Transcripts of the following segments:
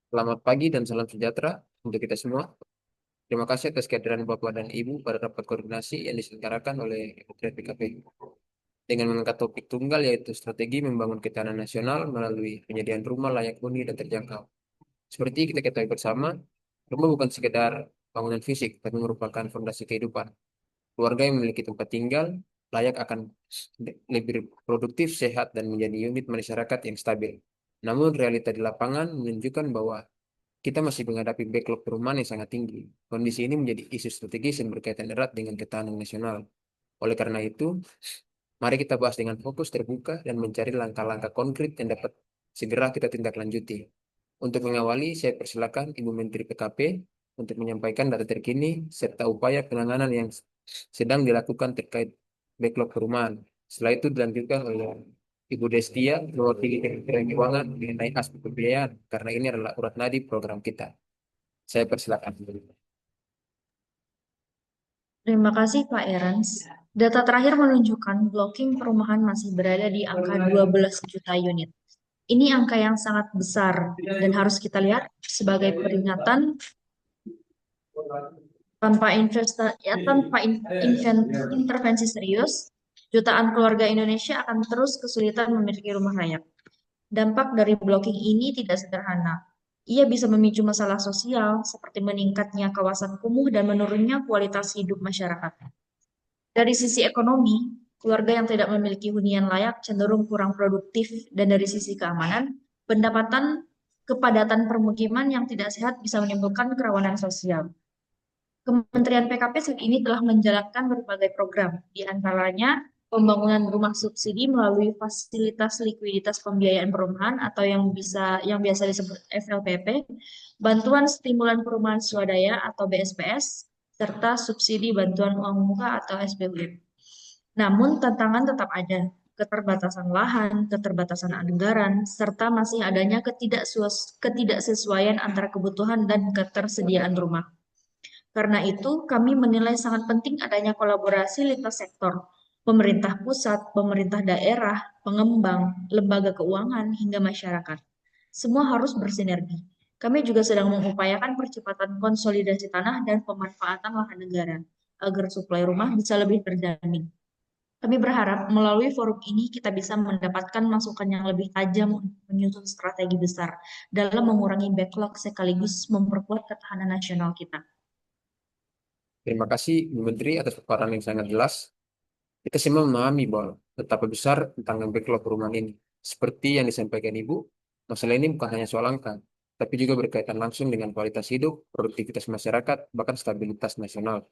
Selamat pagi dan salam sejahtera untuk kita semua. Terima kasih atas kehadiran Bapak dan Ibu pada rapat koordinasi yang diselenggarakan oleh Kementerian PKP. Dengan mengangkat topik tunggal yaitu strategi membangun ketahanan nasional melalui penyediaan rumah layak huni dan terjangkau. Seperti kita ketahui bersama, rumah bukan sekedar bangunan fisik, tapi merupakan fondasi kehidupan. Keluarga yang memiliki tempat tinggal layak akan lebih produktif, sehat, dan menjadi unit masyarakat yang stabil. Namun realita di lapangan menunjukkan bahwa kita masih menghadapi backlog perumahan yang sangat tinggi. Kondisi ini menjadi isu strategis yang berkaitan erat dengan ketahanan nasional. Oleh karena itu, mari kita bahas dengan fokus terbuka dan mencari langkah-langkah konkret yang dapat segera kita tindak lanjuti. Untuk mengawali, saya persilakan Ibu Menteri PKP untuk menyampaikan data terkini serta upaya penanganan yang sedang dilakukan terkait backlog perumahan. Setelah itu dilanjutkan oleh Ibu Destia, mewakili Kementerian Keuangan mengenai aspek pembiayaan, karena ini adalah urat nadi program kita. Saya persilakan. Terima kasih Pak Erans. Data terakhir menunjukkan blocking perumahan masih berada di angka 12 juta unit. Ini angka yang sangat besar dan harus kita lihat sebagai peringatan tanpa intervensi serius, jutaan keluarga Indonesia akan terus kesulitan memiliki rumah layak. Dampak dari blocking ini tidak sederhana. Ia bisa memicu masalah sosial seperti meningkatnya kawasan kumuh dan menurunnya kualitas hidup masyarakat. Dari sisi ekonomi, keluarga yang tidak memiliki hunian layak cenderung kurang produktif, dan dari sisi keamanan, pendapatan kepadatan permukiman yang tidak sehat bisa menimbulkan kerawanan sosial. Kementerian PKP saat ini telah menjalankan berbagai program, di antaranya pembangunan rumah subsidi melalui fasilitas likuiditas pembiayaan perumahan atau yang biasa disebut FLPP, bantuan stimulan perumahan swadaya atau BSPS, serta subsidi bantuan uang muka atau SBUM. Namun tantangan tetap ada, keterbatasan lahan, keterbatasan anggaran, serta masih adanya ketidaksesuaian antara kebutuhan dan ketersediaan rumah. Karena itu, kami menilai sangat penting adanya kolaborasi lintas sektor, pemerintah pusat, pemerintah daerah, pengembang, lembaga keuangan, hingga masyarakat. Semua harus bersinergi. Kami juga sedang mengupayakan percepatan konsolidasi tanah dan pemanfaatan lahan negara agar suplai rumah bisa lebih terjamin. Kami berharap melalui forum ini kita bisa mendapatkan masukan yang lebih tajam untuk menyusun strategi besar dalam mengurangi backlog sekaligus memperkuat ketahanan nasional kita. Terima kasih, Bu Menteri, atas paparan yang sangat jelas. Kita semua memahami bahwa betapa besar tentang backlog perumahan ini. Seperti yang disampaikan Ibu, masalah ini bukan hanya soal angka, tapi juga berkaitan langsung dengan kualitas hidup, produktivitas masyarakat, bahkan stabilitas nasional.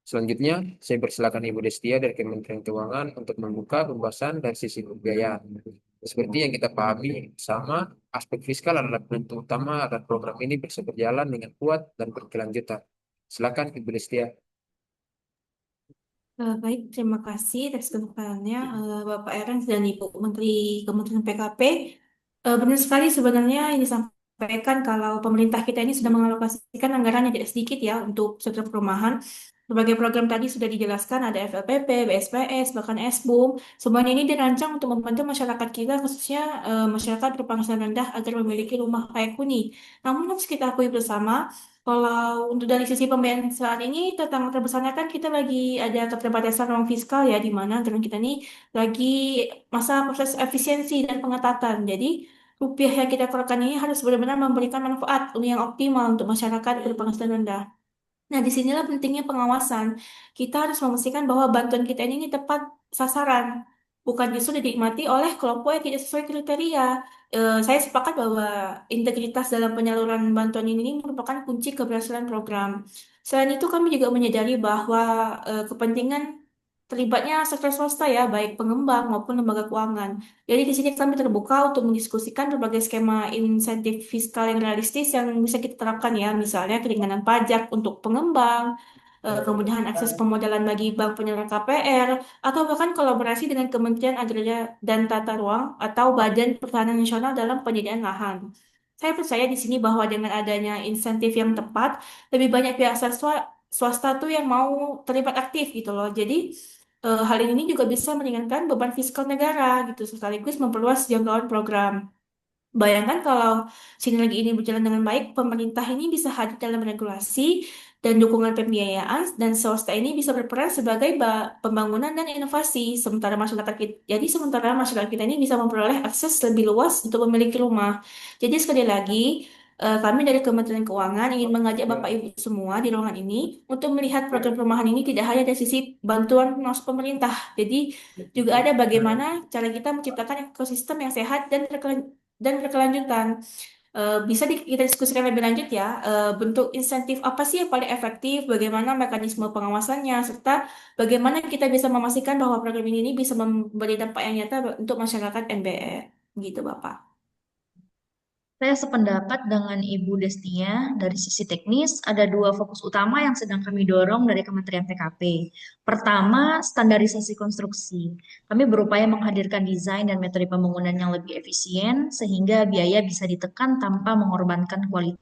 Selanjutnya, saya persilakan Ibu Destia dari Kementerian Keuangan untuk membuka pembahasan dari sisi pembiayaan. Seperti yang kita pahami sama, aspek fiskal adalah penentu utama agar program ini bisa berjalan dengan kuat dan berkelanjutan. Silakan Ibu Destia. Baik, terima kasih atas kesempatannya Bapak Ernst dan Ibu Menteri Kementerian PKP. Benar sekali sebenarnya yang disampaikan kalau pemerintah kita ini sudah mengalokasikan anggaran yang tidak sedikit ya untuk sektor perumahan. Berbagai program tadi sudah dijelaskan, ada FLPP, BSPS, bahkan SBUM. Semuanya ini dirancang untuk membantu masyarakat kita, khususnya masyarakat berpenghasilan rendah agar memiliki rumah layak huni. Namun harus kita akui bersama, kalau untuk dari sisi pembiayaan saat ini, tantangan terbesarnya kan kita lagi ada keterbatasan ruang fiskal ya, di mana anggaran kita ini lagi masa proses efisiensi dan pengetatan. Jadi, rupiah yang kita keluarkan ini harus benar-benar memberikan manfaat yang optimal untuk masyarakat berpenghasilan rendah. Nah, disinilah pentingnya pengawasan. Kita harus memastikan bahwa bantuan kita ini tepat sasaran, bukan justru dinikmati oleh kelompok yang tidak sesuai kriteria. Saya sepakat bahwa integritas dalam penyaluran bantuan ini merupakan kunci keberhasilan program. Selain itu, kami juga menyadari bahwa kepentingan terlibatnya sektor swasta ya, baik pengembang maupun lembaga keuangan. Jadi di sini kami terbuka untuk mendiskusikan berbagai skema insentif fiskal yang realistis yang bisa kita terapkan ya, misalnya keringanan pajak untuk pengembang, kemudahan akses pemodalan bagi bank penyelenggara KPR, atau bahkan kolaborasi dengan Kementerian Agraria dan Tata Ruang atau Badan Pertahanan Nasional dalam penyediaan lahan. Saya percaya di sini bahwa dengan adanya insentif yang tepat, lebih banyak pihak swasta tuh yang mau terlibat aktif gitu loh. Jadi hal ini juga bisa meringankan beban fiskal negara gitu, sekaligus memperluas jangkauan program. Bayangkan kalau sinergi ini berjalan dengan baik, pemerintah ini bisa hadir dalam regulasi dan dukungan pembiayaan, dan swasta ini bisa berperan sebagai pembangunan dan inovasi. Sementara masyarakat kita ini bisa memperoleh akses lebih luas untuk memiliki rumah. Jadi sekali lagi, kami dari Kementerian Keuangan ingin mengajak Bapak Ibu semua di ruangan ini untuk melihat program perumahan ini tidak hanya dari sisi bantuan masuk pemerintah. Jadi juga ada bagaimana cara kita menciptakan ekosistem yang sehat dan berkelanjutan. Kita diskusikan lebih lanjut ya. Bentuk insentif apa sih yang paling efektif, bagaimana mekanisme pengawasannya, serta bagaimana kita bisa memastikan bahwa program ini bisa memberi dampak yang nyata untuk masyarakat MBR. Gitu, Bapak. Saya sependapat dengan Ibu Destia. Dari sisi teknis, ada dua fokus utama yang sedang kami dorong dari Kementerian PKP. Pertama, standarisasi konstruksi. Kami berupaya menghadirkan desain dan metode pembangunan yang lebih efisien, sehingga biaya bisa ditekan tanpa mengorbankan kualitas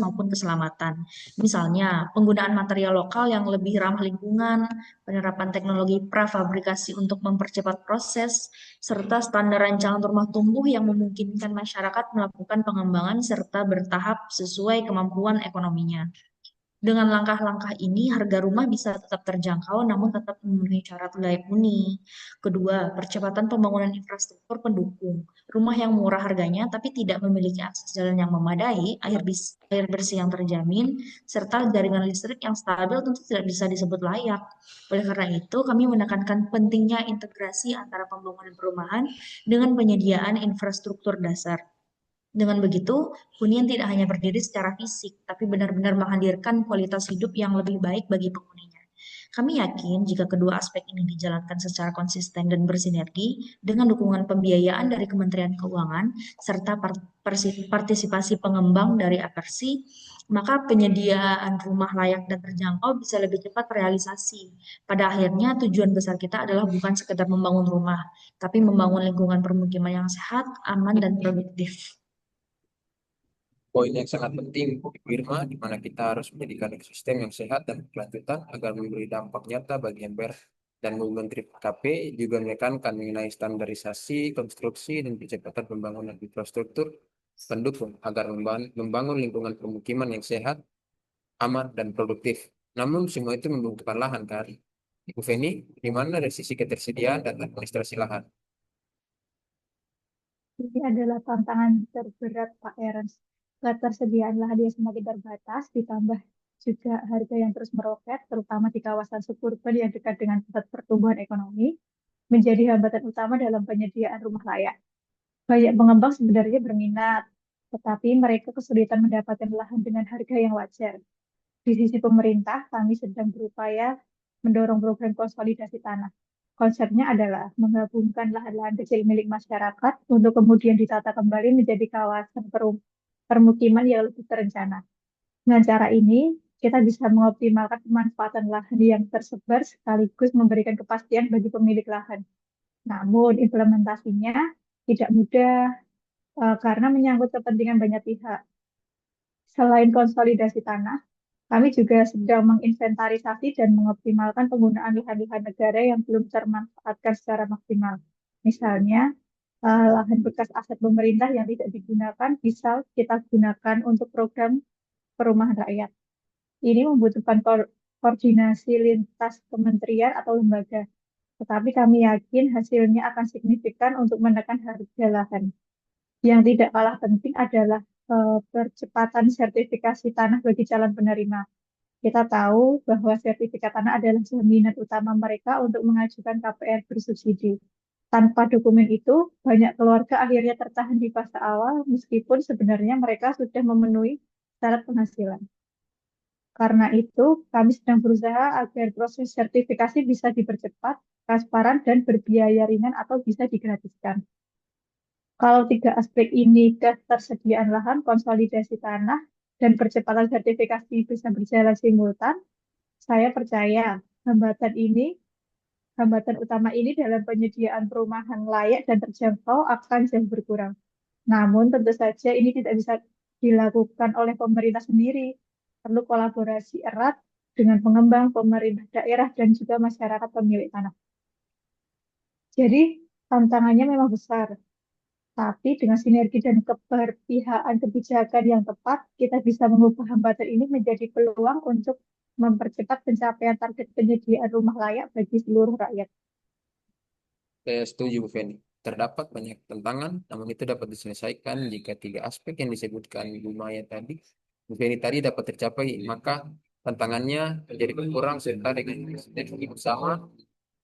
maupun keselamatan. Misalnya, penggunaan material lokal yang lebih ramah lingkungan, penerapan teknologi prafabrikasi untuk mempercepat proses, serta standar rancangan rumah tumbuh yang memungkinkan masyarakat melakukan pengembangan serta bertahap sesuai kemampuan ekonominya. Dengan langkah-langkah ini, harga rumah bisa tetap terjangkau namun tetap memenuhi syarat layak huni. Kedua, percepatan pembangunan infrastruktur pendukung. Rumah yang murah harganya tapi tidak memiliki akses jalan yang memadai, air bersih yang terjamin, serta jaringan listrik yang stabil tentu tidak bisa disebut layak. Oleh karena itu, kami menekankan pentingnya integrasi antara pembangunan perumahan dengan penyediaan infrastruktur dasar. Dengan begitu, hunian tidak hanya berdiri secara fisik, tapi benar-benar menghadirkan kualitas hidup yang lebih baik bagi penghuninya. Kami yakin jika kedua aspek ini dijalankan secara konsisten dan bersinergi dengan dukungan pembiayaan dari Kementerian Keuangan serta partisipasi pengembang dari Apersi, maka penyediaan rumah layak dan terjangkau bisa lebih cepat realisasi. Pada akhirnya, tujuan besar kita adalah bukan sekedar membangun rumah, tapi membangun lingkungan permukiman yang sehat, aman, dan produktif. Poin yang sangat penting, Bu Irma, di mana kita harus menjadikan ekosistem yang sehat dan berkelanjutan agar memberi dampak nyata bagi ember. Dan Bu Menteri PKP juga menekankan mengenai standarisasi, konstruksi, dan percepatan pembangunan infrastruktur pendukung agar membangun lingkungan permukiman yang sehat, aman, dan produktif. Namun semua itu membutuhkan lahan kan? Ibu Feni, di mana dari sisi ketersediaan dan administrasi lahan? Ini adalah tantangan terberat Pak Ernst. Ketersediaan lahan yang semakin terbatas, ditambah juga harga yang terus meroket, terutama di kawasan suburban yang dekat dengan pusat pertumbuhan ekonomi, menjadi hambatan utama dalam penyediaan rumah layak. Banyak pengembang sebenarnya berminat, tetapi mereka kesulitan mendapatkan lahan dengan harga yang wajar. Di sisi pemerintah, kami sedang berupaya mendorong program konsolidasi tanah. Konsepnya adalah menggabungkan lahan-lahan kecil milik masyarakat untuk kemudian ditata kembali menjadi kawasan permukiman yang lebih terencana. Dengan cara ini, kita bisa mengoptimalkan pemanfaatan lahan yang tersebar sekaligus memberikan kepastian bagi pemilik lahan. Namun, implementasinya tidak mudah karena menyangkut kepentingan banyak pihak. Selain konsolidasi tanah, kami juga sedang menginventarisasi dan mengoptimalkan penggunaan lahan-lahan negara yang belum termanfaatkan secara maksimal. Misalnya, lahan bekas aset pemerintah yang tidak digunakan bisa kita gunakan untuk program perumahan rakyat. Ini membutuhkan koordinasi lintas kementerian atau lembaga, tetapi kami yakin hasilnya akan signifikan untuk menekan harga lahan. Yang tidak kalah penting adalah percepatan sertifikasi tanah bagi calon penerima. Kita tahu bahwa sertifikat tanah adalah jaminan utama mereka untuk mengajukan KPR bersubsidi. Tanpa dokumen itu, banyak keluarga akhirnya tertahan di fase awal meskipun sebenarnya mereka sudah memenuhi syarat penghasilan. Karena itu, kami sedang berusaha agar proses sertifikasi bisa dipercepat, transparan, dan berbiaya ringan atau bisa digratiskan. Kalau tiga aspek ini, ketersediaan lahan, konsolidasi tanah, dan percepatan sertifikasi bisa berjalan simultan, saya percaya hambatan utama ini dalam penyediaan perumahan layak dan terjangkau akan jauh berkurang. Namun tentu saja ini tidak bisa dilakukan oleh pemerintah sendiri. Perlu kolaborasi erat dengan pengembang, pemerintah daerah, dan juga masyarakat pemilik tanah. Jadi tantangannya memang besar, Tapi dengan sinergi dan keberpihakan kebijakan yang tepat, kita bisa mengubah hambatan ini menjadi peluang untuk mempercepat pencapaian target penyediaan rumah layak bagi seluruh rakyat. Saya setuju, Bu Feni. Terdapat banyak tantangan, namun itu dapat diselesaikan jika tiga aspek yang disebutkan Bu Maya tadi, Bu Feni tadi dapat tercapai, maka tantangannya menjadi berkurang serta dengan strategi bersama,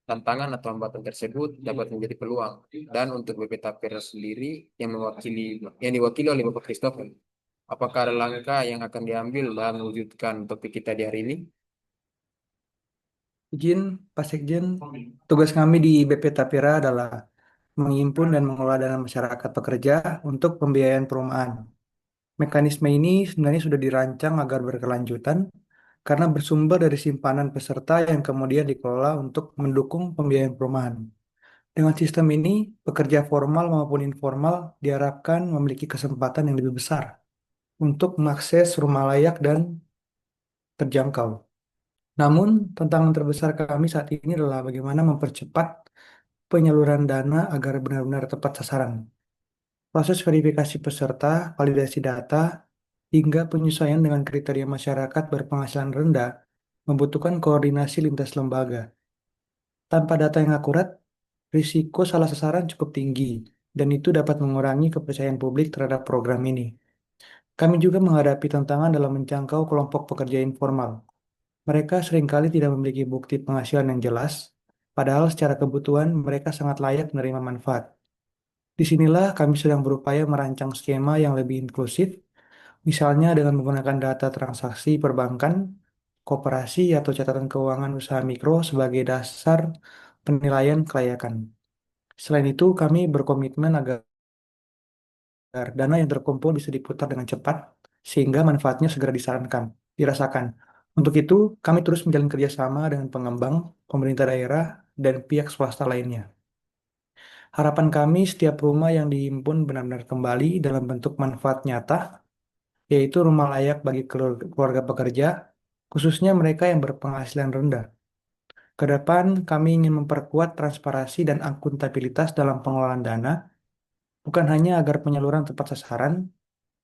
tantangan atau hambatan tersebut dapat menjadi peluang. Dan untuk BP Tapera sendiri yang diwakili oleh Bapak Christopher, apakah ada langkah yang akan diambil dalam mewujudkan topik kita di hari ini? Izin, Pak Sekjen, tugas kami di BP Tapera adalah menghimpun dan mengelola dana masyarakat pekerja untuk pembiayaan perumahan. Mekanisme ini sebenarnya sudah dirancang agar berkelanjutan karena bersumber dari simpanan peserta yang kemudian dikelola untuk mendukung pembiayaan perumahan. Dengan sistem ini, pekerja formal maupun informal diharapkan memiliki kesempatan yang lebih besar untuk mengakses rumah layak dan terjangkau. Namun, tantangan terbesar kami saat ini adalah bagaimana mempercepat penyaluran dana agar benar-benar tepat sasaran. Proses verifikasi peserta, validasi data, hingga penyesuaian dengan kriteria masyarakat berpenghasilan rendah membutuhkan koordinasi lintas lembaga. Tanpa data yang akurat, risiko salah sasaran cukup tinggi, dan itu dapat mengurangi kepercayaan publik terhadap program ini. Kami juga menghadapi tantangan dalam menjangkau kelompok pekerja informal. Mereka seringkali tidak memiliki bukti penghasilan yang jelas, padahal secara kebutuhan mereka sangat layak menerima manfaat. Disinilah kami sedang berupaya merancang skema yang lebih inklusif, misalnya dengan menggunakan data transaksi perbankan, koperasi, atau catatan keuangan usaha mikro sebagai dasar penilaian kelayakan. Selain itu, kami berkomitmen agar dana yang terkumpul bisa diputar dengan cepat, sehingga manfaatnya segera dirasakan. Untuk itu, kami terus menjalin kerjasama dengan pengembang, pemerintah daerah, dan pihak swasta lainnya. Harapan kami setiap rumah yang dihimpun benar-benar kembali dalam bentuk manfaat nyata, yaitu rumah layak bagi keluarga pekerja, khususnya mereka yang berpenghasilan rendah. Ke depan, kami ingin memperkuat transparansi dan akuntabilitas dalam pengelolaan dana, bukan hanya agar penyaluran tepat sasaran,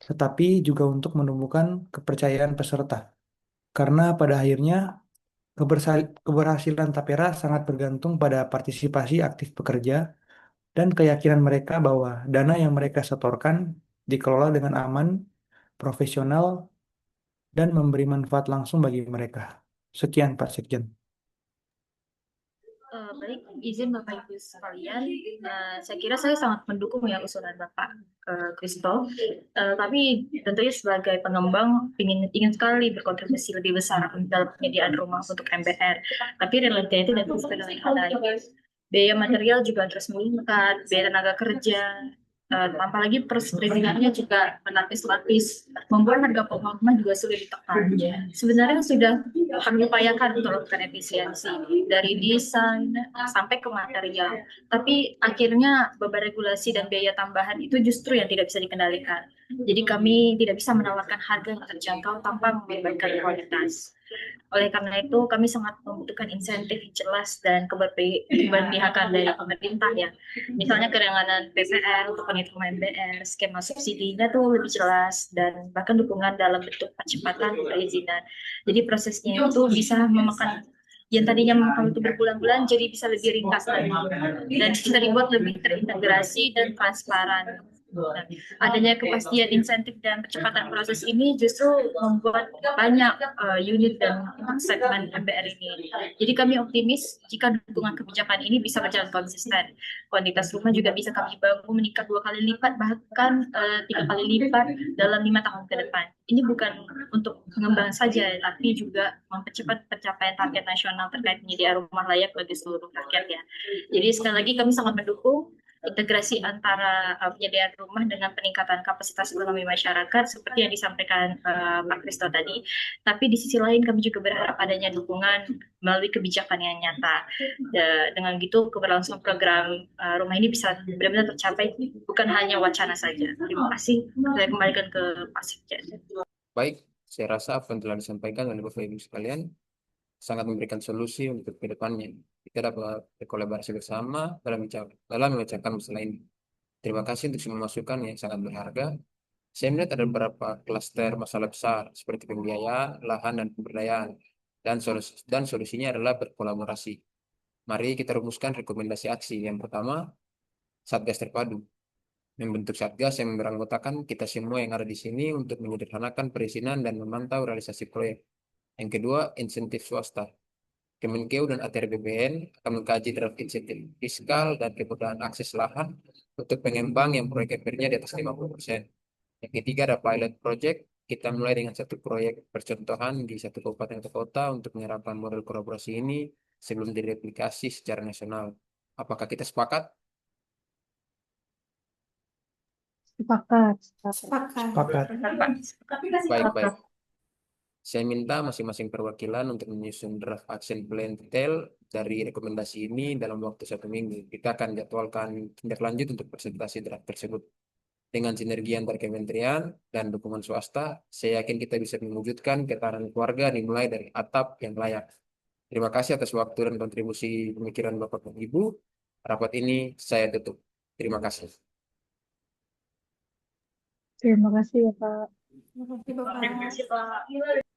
tetapi juga untuk menumbuhkan kepercayaan peserta. Karena pada akhirnya, keberhasilan Tapera sangat bergantung pada partisipasi aktif pekerja dan keyakinan mereka bahwa dana yang mereka setorkan dikelola dengan aman, profesional, dan memberi manfaat langsung bagi mereka. Sekian, Pak Sekjen. Baik, izin Bapak Ibu sekalian, saya kira saya sangat mendukung ya usulan Bapak Kristo. Tapi tentunya sebagai pengembang ingin sekali berkontribusi lebih besar dalam penyediaan rumah untuk MBR. Tapi realitanya itu tidak seperti hal lain. Biaya material juga terus meningkat, biaya tenaga kerja, tambah lagi perizinannya juga berlapis-lapis, membuat harga pokok rumah juga sulit ditekan. Sebenarnya sudah kami upayakan untuk melakukan efisiensi dari desain sampai ke material, tapi akhirnya beban regulasi dan biaya tambahan itu justru yang tidak bisa dikendalikan. Jadi kami tidak bisa menawarkan harga yang terjangkau tanpa memberikan kualitas. Oleh karena itu, kami sangat membutuhkan insentif jelas dan keberpihakan dari pemerintah ya. Misalnya keringanan PPR untuk penerima MBR, skema subsidinya tuh lebih jelas, dan bahkan dukungan dalam bentuk percepatan perizinan. Jadi prosesnya itu bisa memakan yang tadinya memakan waktu berbulan-bulan jadi bisa lebih ringkas lagi dan bisa dibuat lebih terintegrasi dan transparan. Nah, adanya kepastian insentif dan percepatan proses ini justru membuat banyak unit dan segmen MBR ini. Jadi kami optimis jika dukungan kebijakan ini bisa berjalan konsisten. Kuantitas rumah juga bisa kami bangun meningkat 2 kali lipat, bahkan 3 kali lipat dalam 5 tahun ke depan. Ini bukan untuk pengembangan saja, tapi juga mempercepat pencapaian target nasional terkait penyediaan rumah layak bagi seluruh rakyat ya. Jadi sekali lagi kami sangat mendukung integrasi antara penyediaan rumah dengan peningkatan kapasitas ekonomi masyarakat seperti yang disampaikan Pak Kristo tadi. Tapi di sisi lain kami juga berharap adanya dukungan melalui kebijakan yang nyata. Dengan gitu keberlangsungan program rumah ini bisa benar-benar tercapai, bukan hanya wacana saja. Terima kasih. Saya kembalikan ke Pak Sekjen. Baik, saya rasa apa yang telah disampaikan oleh Bapak Ibu sekalian sangat memberikan solusi untuk ke depannya. Kita dapat berkolaborasi bersama dalam memecahkan masalah ini. Terima kasih untuk semua masukan yang sangat berharga. Saya melihat ada beberapa klaster masalah besar seperti pembiayaan, lahan, dan pemberdayaan. Dan solusinya adalah berkolaborasi. Mari kita rumuskan rekomendasi aksi. Yang pertama, Satgas Terpadu. Membentuk Satgas yang beranggotakan kita semua yang ada di sini untuk menyederhanakan perizinan dan memantau realisasi proyek. Yang kedua, insentif swasta. Kemenkeu dan ATR BPN akan mengkaji draft insentif fiskal dan kemudahan akses lahan untuk pengembang yang proyek FR-nya di atas 50%. Yang ketiga ada pilot project. Kita mulai dengan satu proyek percontohan di satu kabupaten atau kota untuk menerapkan model kolaborasi ini sebelum direplikasi secara nasional. Apakah kita sepakat? Sepakat, sepakat. Sepakat. Sepakat. Baik-baik. Saya minta masing-masing perwakilan untuk menyusun draft action plan detail dari rekomendasi ini dalam waktu 1 minggu. Kita akan jadwalkan tindak lanjut untuk presentasi draft tersebut. Dengan sinergi antar kementerian dan dukungan swasta, saya yakin kita bisa mewujudkan ketahanan keluarga dimulai dari atap yang layak. Terima kasih atas waktu dan kontribusi pemikiran Bapak dan Ibu. Rapat ini saya tutup. Terima kasih. Terima kasih ya, Pak. Terima kasih, Bapak.